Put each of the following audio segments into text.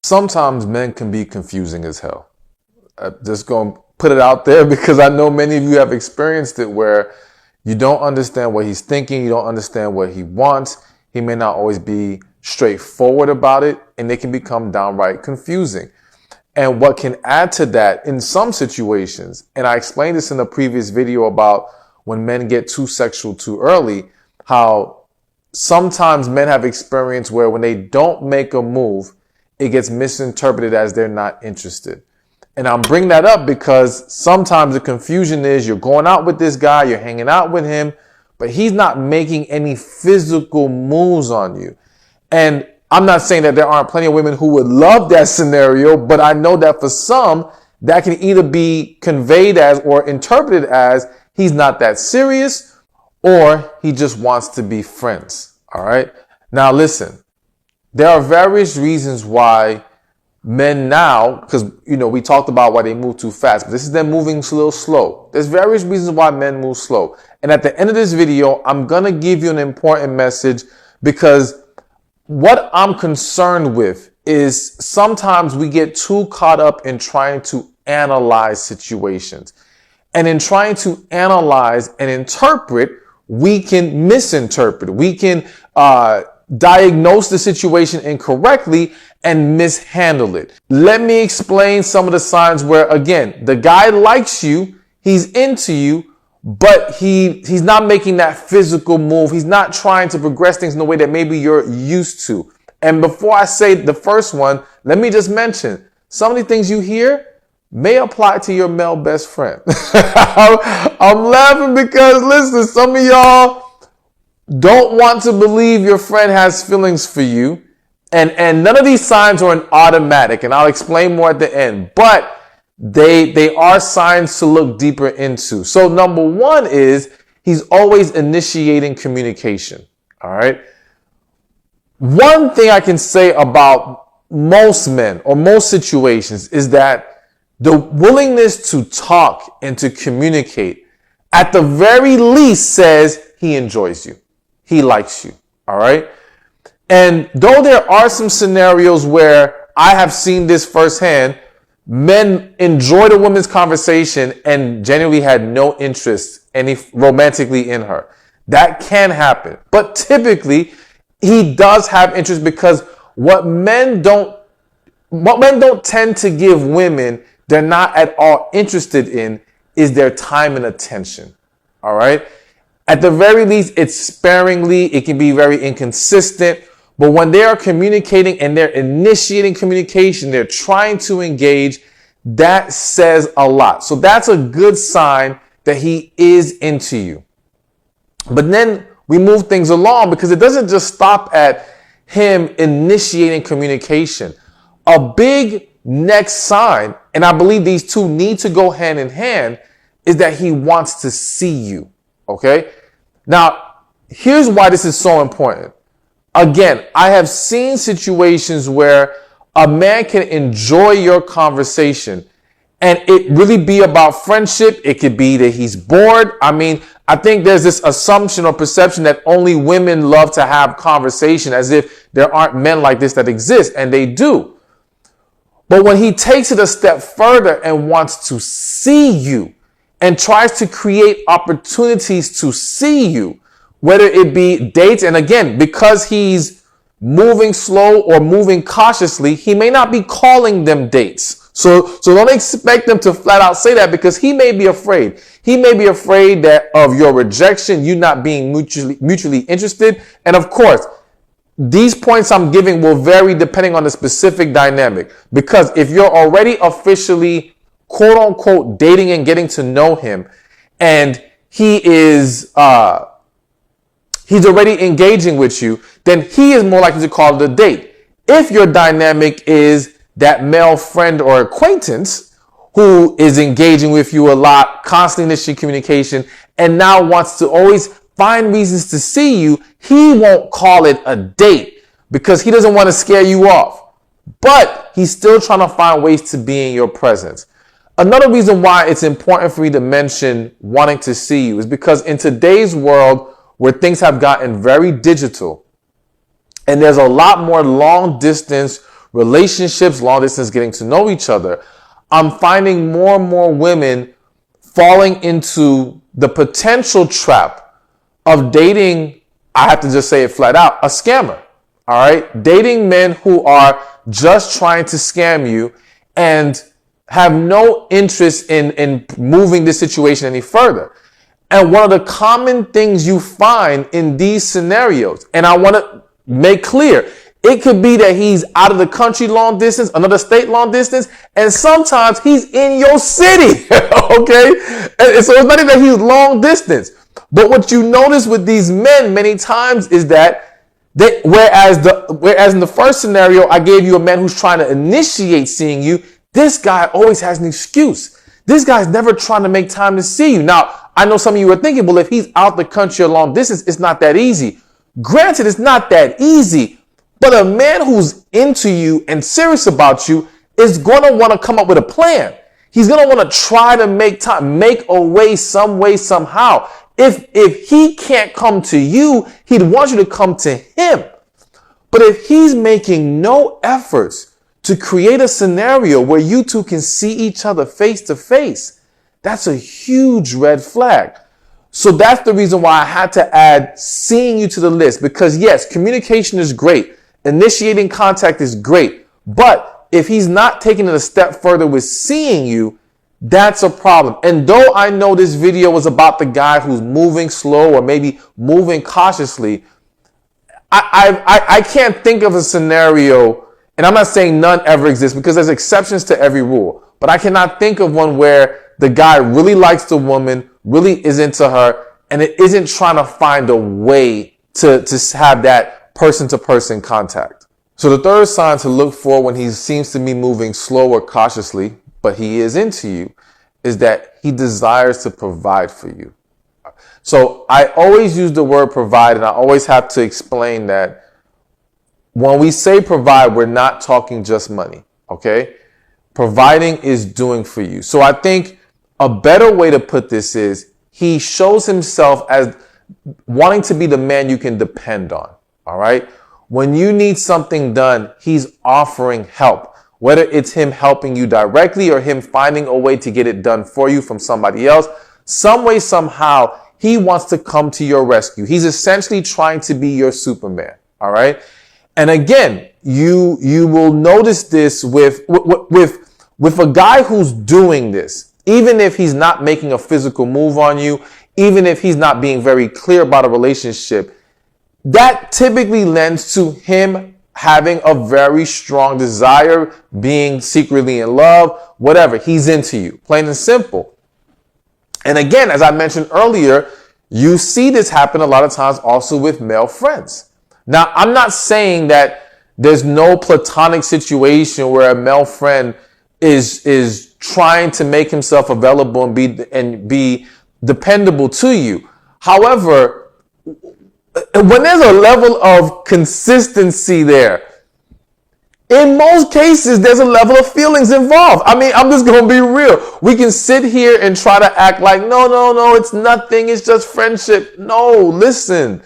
Sometimes men can be confusing as hell. I'm just going to put it out there because I know many of you have experienced it where you don't understand what he's thinking. You don't understand what he wants. He may not always be straightforward about it, and they can become downright confusing. And what can add to that in some situations, and I explained this in a previous video about when men get too sexual too early, how sometimes men have experience where when they don't make a move, it gets misinterpreted as they're not interested. And I'm bringing that up because sometimes the confusion is you're going out with this guy, you're hanging out with him, but he's not making any physical moves on you. And I'm not saying that there aren't plenty of women who would love that scenario, but I know that for some, that can either be conveyed as or interpreted as he's not that serious or he just wants to be friends. All right. Now, listen, there are various reasons why men now, because, we talked about why they move too fast, but this is them moving a little slow. There's various reasons why men move slow. And at the end of this video, I'm going to give you an important message because what I'm concerned with is sometimes we get too caught up in trying to analyze situations. And in trying to analyze and interpret, we can misinterpret. We can diagnose the situation incorrectly and mishandle it. Let me explain some of the signs where, again, the guy likes you, he's into you, but he's not making that physical move. He's not trying to progress things in the way that maybe you're used to. And before I say the first one, let me just mention some of the things you hear may apply to your male best friend. I'm laughing because, listen, some of y'all don't want to believe your friend has feelings for you. And none of these signs are an automatic, and I'll explain more at the end. But they are signs to look deeper into. So number one is he's always initiating communication. All right. One thing I can say about most men or most situations is that the willingness to talk and to communicate at the very least says he enjoys you. He likes you. All right. And though there are some scenarios where I have seen this firsthand, men enjoyed a woman's conversation and genuinely had no interest romantically in her. That can happen. But typically, he does have interest because what men don't tend to give women they're not at all interested in is their time and attention. All right? At the very least, it's sparingly. It can be very inconsistent. But when they are communicating and they're initiating communication, they're trying to engage, that says a lot. So that's a good sign that he is into you. But then we move things along because it doesn't just stop at him initiating communication. A big next sign, and I believe these two need to go hand in hand, is that he wants to see you. Okay? Now, here's why this is so important. Again, I have seen situations where a man can enjoy your conversation and it really be about friendship. It could be that he's bored. I mean, I think there's this assumption or perception that only women love to have conversation as if there aren't men like this that exist, and they do. But when he takes it a step further and wants to see you and tries to create opportunities to see you, whether it be dates, and again, because he's moving slow or moving cautiously, he may not be calling them dates. So don't expect them to flat out say that because he may be afraid. He may be afraid that of your rejection, you not being mutually interested. And of course, these points I'm giving will vary depending on the specific dynamic. Because if you're already officially, quote unquote, dating and getting to know him, and he's already engaging with you, then he is more likely to call it a date. If your dynamic is that male friend or acquaintance who is engaging with you a lot, constantly initiating communication, and now wants to always find reasons to see you, he won't call it a date because he doesn't want to scare you off. But he's still trying to find ways to be in your presence. Another reason why it's important for me to mention wanting to see you is because in today's world, where things have gotten very digital and there's a lot more long distance relationships, long distance, getting to know each other, I'm finding more and more women falling into the potential trap of dating, I have to just say it flat out, a scammer. All right. Dating men who are just trying to scam you and have no interest in moving this situation any further. And one of the common things you find in these scenarios, and I want to make clear, it could be that he's out of the country long distance, another state long distance, and sometimes he's in your city, okay? And so it's not even that he's long distance. But what you notice with these men many times is that whereas in the first scenario, I gave you a man who's trying to initiate seeing you, this guy always has an excuse. This guy's never trying to make time to see you. Now, I know some of you are thinking, well, if he's out the country or long distance, it's not that easy. Granted, it's not that easy, but a man who's into you and serious about you is going to want to come up with a plan. He's going to want to try to make time, make a way, some way, somehow. If he can't come to you, he'd want you to come to him. But if he's making no efforts to create a scenario where you two can see each other face to face, that's a huge red flag. So that's the reason why I had to add seeing you to the list, because yes, communication is great. Initiating contact is great. But if he's not taking it a step further with seeing you, that's a problem. And though I know this video was about the guy who's moving slow or maybe moving cautiously, I can't think of a scenario, and I'm not saying none ever exists because there's exceptions to every rule, but I cannot think of one where the guy really likes the woman, really is into her, and it isn't trying to find a way to have that person-to-person contact. So the third sign to look for when he seems to be moving slow or cautiously, but he is into you, is that he desires to provide for you. So I always use the word provide, and I always have to explain that when we say provide, we're not talking just money, okay? Providing is doing for you. So I think a better way to put this is he shows himself as wanting to be the man you can depend on, all right? When you need something done, he's offering help. Whether it's him helping you directly or him finding a way to get it done for you from somebody else, some way, somehow, he wants to come to your rescue. He's essentially trying to be your Superman. All right. And again, you will notice this with a guy who's doing this, even if he's not making a physical move on you, even if he's not being very clear about a relationship, that typically lends to him having a very strong desire, being secretly in love, whatever. He's into you, plain and simple. And again, as I mentioned earlier, you see this happen a lot of times also with male friends. Now, I'm not saying that there's no platonic situation where a male friend is trying to make himself available and be dependable to you. However, when there's a level of consistency there, in most cases, there's a level of feelings involved. I mean, I'm just going to be real. We can sit here and try to act like, no, it's nothing. It's just friendship. No, listen.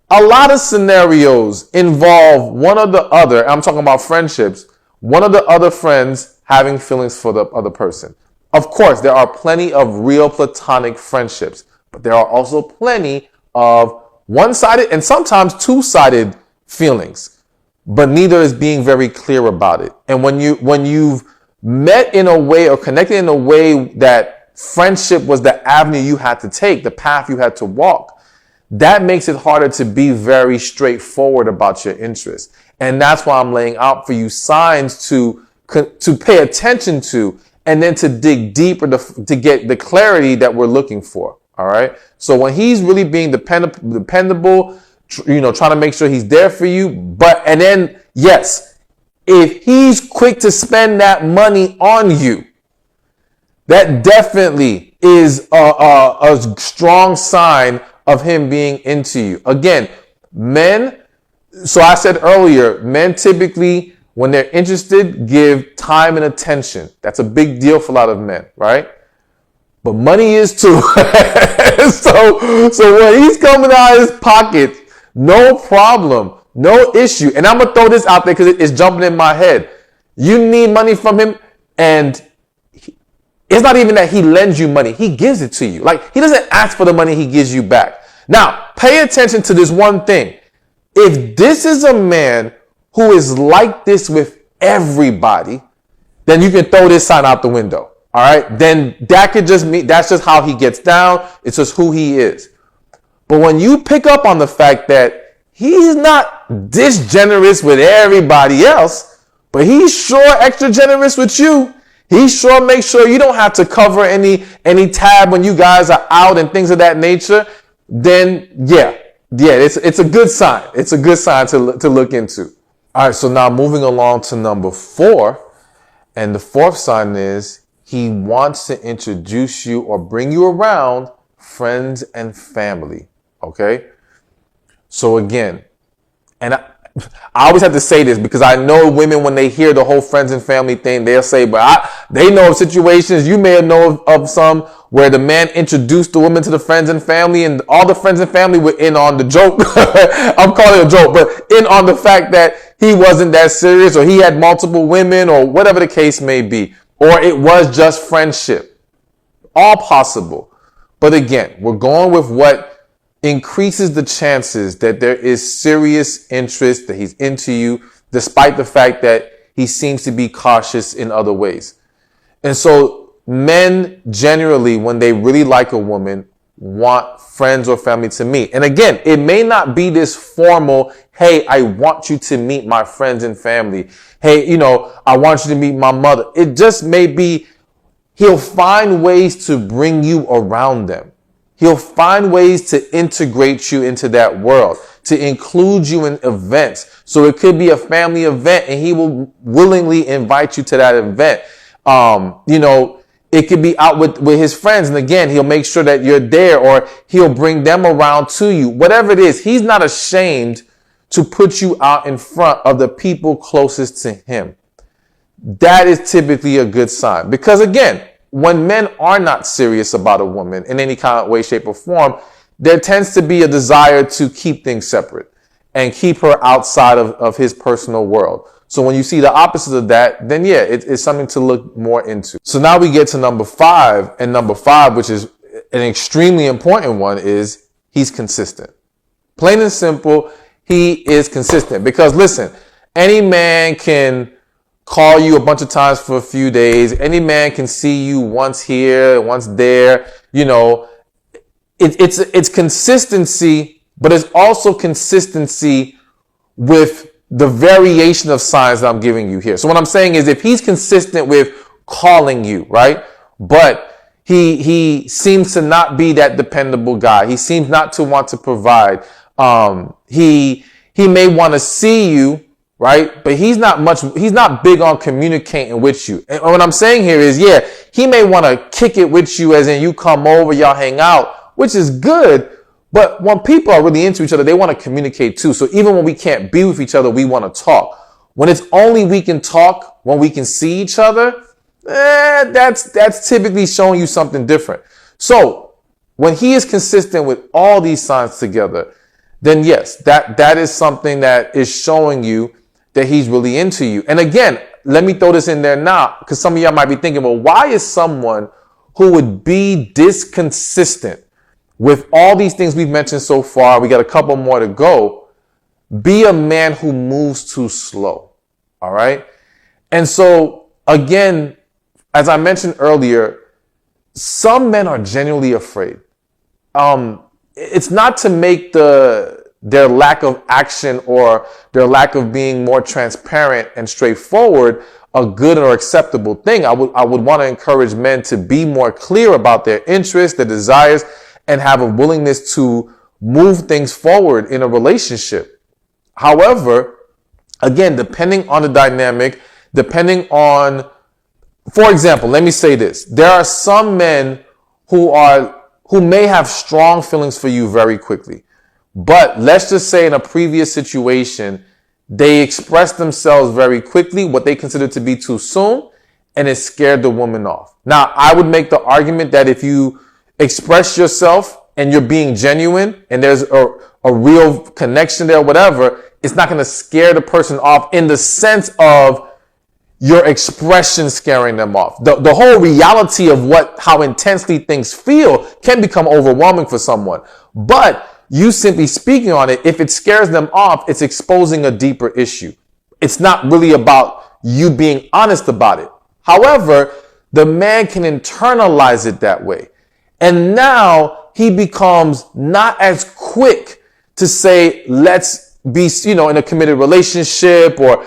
A lot of scenarios involve one or the other. I'm talking about friendships. One of the other friends having feelings for the other person. Of course, there are plenty of real platonic friendships, but there are also plenty of one-sided and sometimes two-sided feelings. But neither is being very clear about it. And when you've met in a way or connected in a way that friendship was the avenue you had to take, the path you had to walk, that makes it harder to be very straightforward about your interests. And that's why I'm laying out for you signs to pay attention to, and then to dig deeper to get the clarity that we're looking for. All right. So when he's really being dependable, trying to make sure he's there for you. And then, yes, if he's quick to spend that money on you, that definitely is a strong sign of him being into you. Again, men, so I said earlier, men typically, when they're interested, give time and attention. That's a big deal for a lot of men, right? But money is too. So when he's coming out of his pocket, no problem, no issue. And I'm going to throw this out there because it's jumping in my head. You need money from him, and it's not even that he lends you money. He gives it to you. Like, he doesn't ask for the money, he gives you back. Now, pay attention to this one thing. If this is a man who is like this with everybody, then you can throw this sign out the window. All right? Then that could just mean that's just how he gets down. It's just who he is. But when you pick up on the fact that he's not this generous with everybody else, but he's sure extra generous with you, he sure makes sure you don't have to cover any tab when you guys are out and things of that nature, then yeah, it's a good sign. It's a good sign to look into. All right, so now moving along to number 4. And the 4th sign is he wants to introduce you or bring you around friends and family. Okay? So again, and I always have to say this because I know women, when they hear the whole friends and family thing, they'll say, but they know of situations, you may know of some where the man introduced the woman to the friends and family, and all the friends and family were in on the joke. I'm calling it a joke, but in on the fact that he wasn't that serious, or he had multiple women, or whatever the case may be, or it was just friendship. All possible. But again, we're going with what increases the chances that there is serious interest, that he's into you, despite the fact that he seems to be cautious in other ways. And so men generally, when they really like a woman, want friends or family to meet. And again, it may not be this formal, hey, I want you to meet my friends and family. Hey, I want you to meet my mother. It just may be, he'll find ways to bring you around them. He'll find ways to integrate you into that world, to include you in events. So it could be a family event and he will willingly invite you to that event. It could be out with his friends. And again, he'll make sure that you're there, or he'll bring them around to you. Whatever it is, he's not ashamed to put you out in front of the people closest to him. That is typically a good sign. Because again, when men are not serious about a woman in any kind of way, shape, or form, there tends to be a desire to keep things separate and keep her outside of his personal world. So when you see the opposite of that, then yeah, it's something to look more into. So now we get to number 5, and number 5, which is an extremely important one, is he's consistent. Plain and simple, he is consistent. Because listen, any man can call you a bunch of times for a few days. Any man can see you once here, once there. It's consistency, but it's also consistency with the variation of signs that I'm giving you here. So what I'm saying is, if he's consistent with calling you, right? But he seems to not be that dependable guy. He seems not to want to provide. He may want to see you, right? But he's not big on communicating with you. And what I'm saying here is, yeah, he may want to kick it with you, as in you come over, y'all hang out, which is good. But when people are really into each other, they want to communicate too. So even when we can't be with each other, we want to talk. When it's only we can talk when we can see each other, that's typically showing you something different. So when he is consistent with all these signs together, then yes, that is something that is showing you that he's really into you. And again, let me throw this in there now, because some of y'all might be thinking, well, why is someone who would be this consistent with all these things we've mentioned so far, we got a couple more to go, be a man who moves too slow? All right. And so again, as I mentioned earlier, some men are genuinely afraid. It's not to make their lack of action or their lack of being more transparent and straightforward a good or acceptable thing. I would want to encourage men to be more clear about their interests, their desires, and have a willingness to move things forward in a relationship. However, again, depending on the dynamic, depending on, for example, let me say this. There are some men who may have strong feelings for you very quickly. But let's just say in a previous situation, they expressed themselves very quickly, what they consider to be too soon, and it scared the woman off. Now, I would make the argument that if you express yourself and you're being genuine and there's a real connection there, whatever, it's not going to scare the person off, in the sense of your expression scaring them off. The whole reality of how intensely things feel can become overwhelming for someone. But you simply speaking on it, if it scares them off, it's exposing a deeper issue. It's not really about you being honest about it. However, the man can internalize it that way. And now he becomes not as quick to say, let's be, in a committed relationship, or,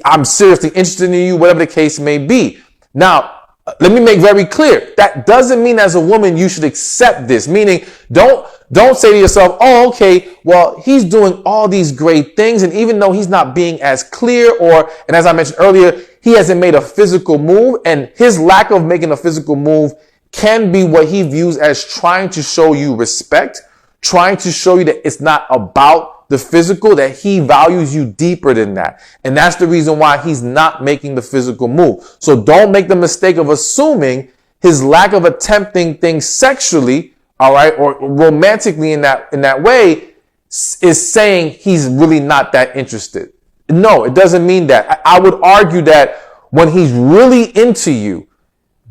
I'm seriously interested in you, whatever the case may be. Now, let me make very clear, that doesn't mean as a woman you should accept this. Meaning, don't say to yourself, oh, okay, well, he's doing all these great things, and even though he's not being as clear, and as I mentioned earlier, he hasn't made a physical move, and his lack of making a physical move can be what he views as trying to show you respect, trying to show you that it's not about the physical, that he values you deeper than that. And that's the reason why he's not making the physical move. So don't make the mistake of assuming his lack of attempting things sexually, all right, or romantically in that way is saying he's really not that interested. No, it doesn't mean that. I would argue that when he's really into you,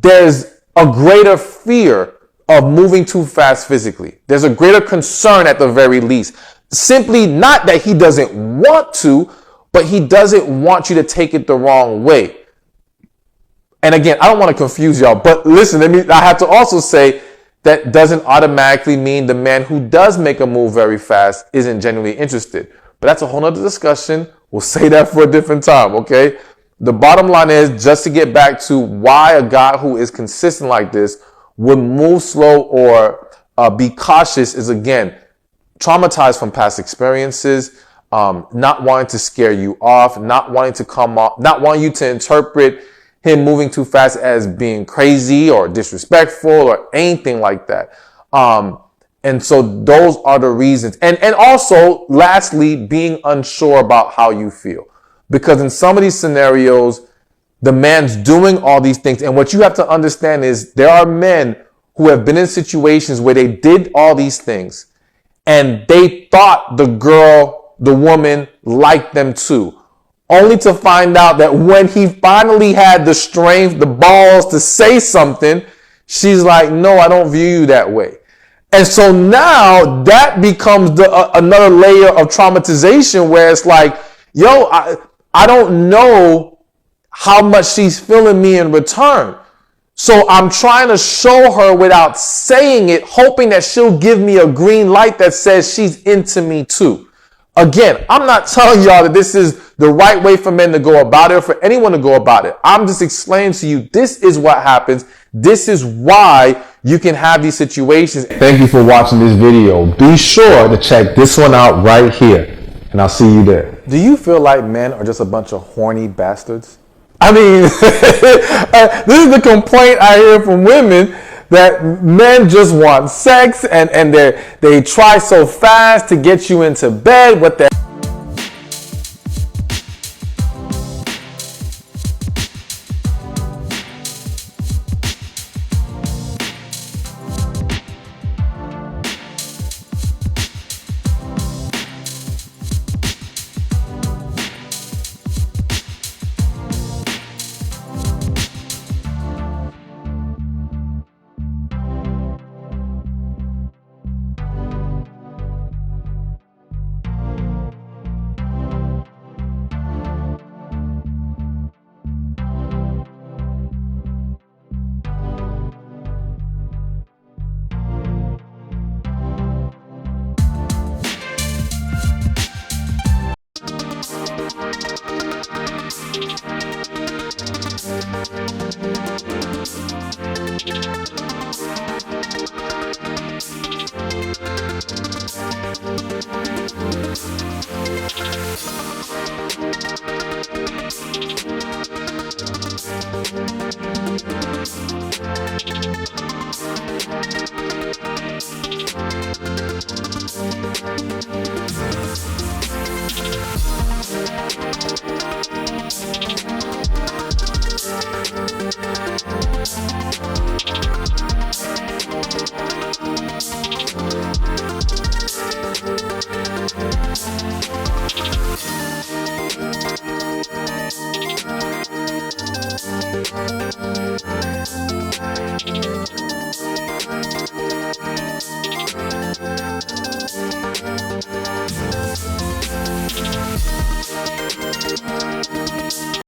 there's a greater fear of moving too fast physically. There's a greater concern at the very least. Simply not that he doesn't want to, but he doesn't want you to take it the wrong way. And again, I don't want to confuse y'all, but listen, I have to also say that doesn't automatically mean the man who does make a move very fast isn't genuinely interested. But that's a whole nother discussion. We'll say that for a different time, okay? The bottom line is, just to get back to why a guy who is consistent like this would move slow or be cautious is, again, traumatized from past experiences, not wanting to scare you off, not wanting you to interpret him moving too fast as being crazy or disrespectful or anything like that. And so those are the reasons. And also, lastly, being unsure about how you feel. Because in some of these scenarios, the man's doing all these things. And what you have to understand is there are men who have been in situations where they did all these things and they thought the woman liked them too. Only to find out that when he finally had the strength, the balls to say something, she's like, no, I don't view you that way. And so now that becomes another layer of traumatization where it's like, yo, I don't know how much she's feeling me in return. So I'm trying to show her without saying it, hoping that she'll give me a green light that says she's into me too. Again, I'm not telling y'all that this is the right way for men to go about it or for anyone to go about it. I'm just explaining to you, this is what happens. This is why you can have these situations. Thank you for watching this video. Be sure to check this one out right here, and I'll see you there. Do you feel like men are just a bunch of horny bastards? I mean, this is the complaint I hear from women, that men just want sex and they try so fast to get you into bed with their We'll be right back.